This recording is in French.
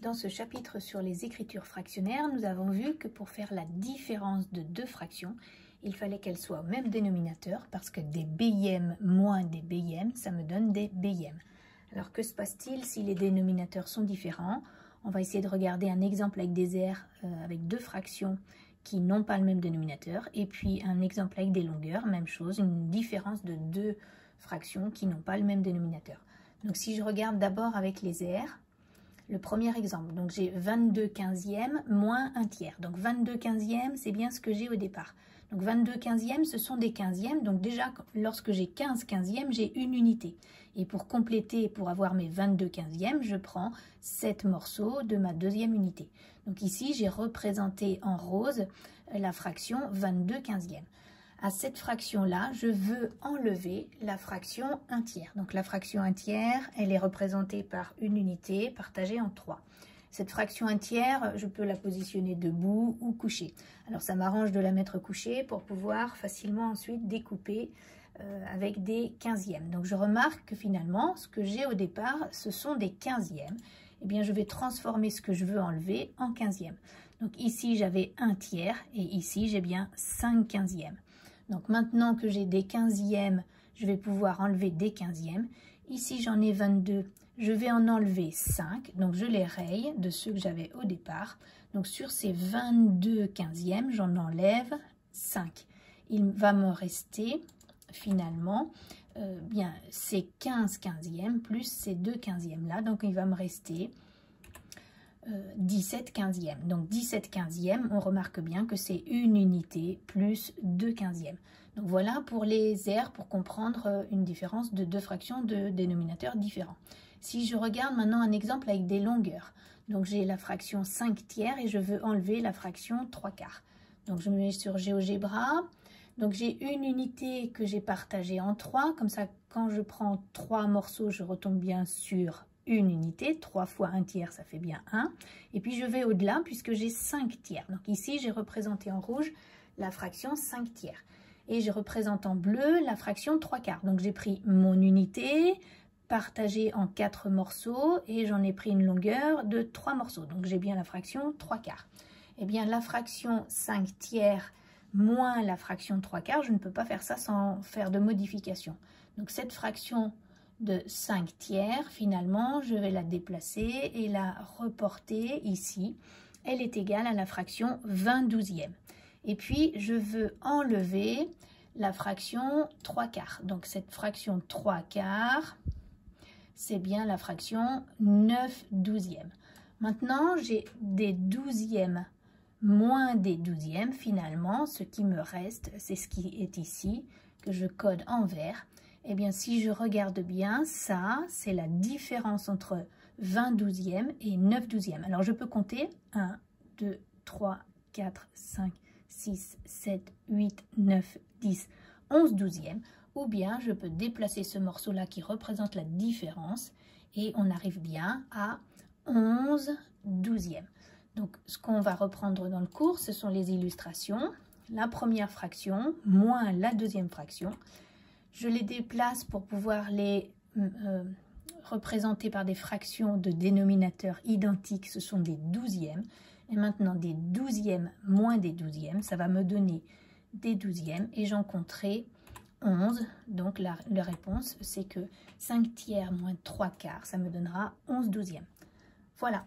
Dans ce chapitre sur les écritures fractionnaires, nous avons vu que pour faire la différence de deux fractions, il fallait qu'elles soient au même dénominateur parce que des BIM moins des BIM, ça me donne des BIM. Alors que se passe-t-il si les dénominateurs sont différents? On va essayer de regarder un exemple avec des aires avec deux fractions qui n'ont pas le même dénominateur et puis un exemple avec des longueurs, même chose, une différence de deux fractions qui n'ont pas le même dénominateur. Donc si je regarde d'abord avec les aires, le premier exemple, donc j'ai 22 quinzièmes moins 1 tiers. Donc 22 quinzièmes, c'est bien ce que j'ai au départ. Donc 22 quinzièmes, ce sont des quinzièmes. Donc déjà, lorsque j'ai 15 quinzièmes, j'ai une unité. Et pour compléter, pour avoir mes 22 quinzièmes, je prends 7 morceaux de ma deuxième unité. Donc ici, j'ai représenté en rose la fraction 22 quinzièmes. À cette fraction-là, je veux enlever la fraction 1 tiers. Donc la fraction 1 tiers, elle est représentée par une unité partagée en 3. Cette fraction 1 tiers, je peux la positionner debout ou couchée. Alors ça m'arrange de la mettre couchée pour pouvoir facilement ensuite découper avec des quinzièmes. Donc je remarque que finalement, ce que j'ai au départ, ce sont des quinzièmes. Eh bien, je vais transformer ce que je veux enlever en quinzièmes. Donc ici, j'avais 1 tiers et ici, j'ai bien 5 quinzièmes. Donc maintenant que j'ai des quinzièmes, je vais pouvoir enlever des quinzièmes. Ici, j'en ai 22, je vais en enlever 5. Donc je les raye de ceux que j'avais au départ. Donc sur ces 22 quinzièmes, j'en enlève 5. Il va me rester finalement bien ces 15 quinzièmes plus ces 2 quinzièmes là. Donc il va me rester 17 quinzièmes. Donc 17 quinzièmes, on remarque bien que c'est une unité plus 2 quinzièmes. Donc voilà pour les aires, pour comprendre une différence de deux fractions de dénominateurs différents. Si je regarde maintenant un exemple avec des longueurs, donc j'ai la fraction 5 tiers et je veux enlever la fraction 3 quarts. Donc je me mets sur GeoGebra. Donc j'ai une unité que j'ai partagée en 3, comme ça quand je prends 3 morceaux, je retombe bien sur une unité, 3 fois 1 tiers, ça fait bien 1. Et puis je vais au-delà puisque j'ai 5 tiers. Donc ici, j'ai représenté en rouge la fraction 5 tiers. Et je représente en bleu la fraction 3 quarts. Donc j'ai pris mon unité, partagée en 4 morceaux, et j'en ai pris une longueur de 3 morceaux. Donc j'ai bien la fraction 3 quarts. Eh bien, la fraction 5 tiers moins la fraction 3 quarts, je ne peux pas faire ça sans faire de modification. Donc cette fraction de 5 tiers, finalement, je vais la déplacer et la reporter ici. Elle est égale à la fraction 20 douzièmes. Et puis, je veux enlever la fraction 3 quarts. Donc, cette fraction 3 quarts, c'est bien la fraction 9 douzièmes. Maintenant, j'ai des douzièmes moins des douzièmes. Finalement, ce qui me reste, c'est ce qui est ici, que je code en vert. Eh bien, si je regarde bien, ça, c'est la différence entre 20 douzièmes et 9 douzièmes. Alors, je peux compter 1, 2, 3, 4, 5, 6, 7, 8, 9, 10, 11 douzièmes. Ou bien, je peux déplacer ce morceau-là qui représente la différence et on arrive bien à 11 douzièmes. Donc, ce qu'on va reprendre dans le cours, ce sont les illustrations. La première fraction moins la deuxième fraction. Je les déplace pour pouvoir les représenter par des fractions de dénominateurs identiques, ce sont des douzièmes. Et maintenant, des douzièmes moins des douzièmes, ça va me donner des douzièmes et j'en compterai 11. Donc la réponse, c'est que 5 tiers moins 3 quarts, ça me donnera 11 douzièmes. Voilà.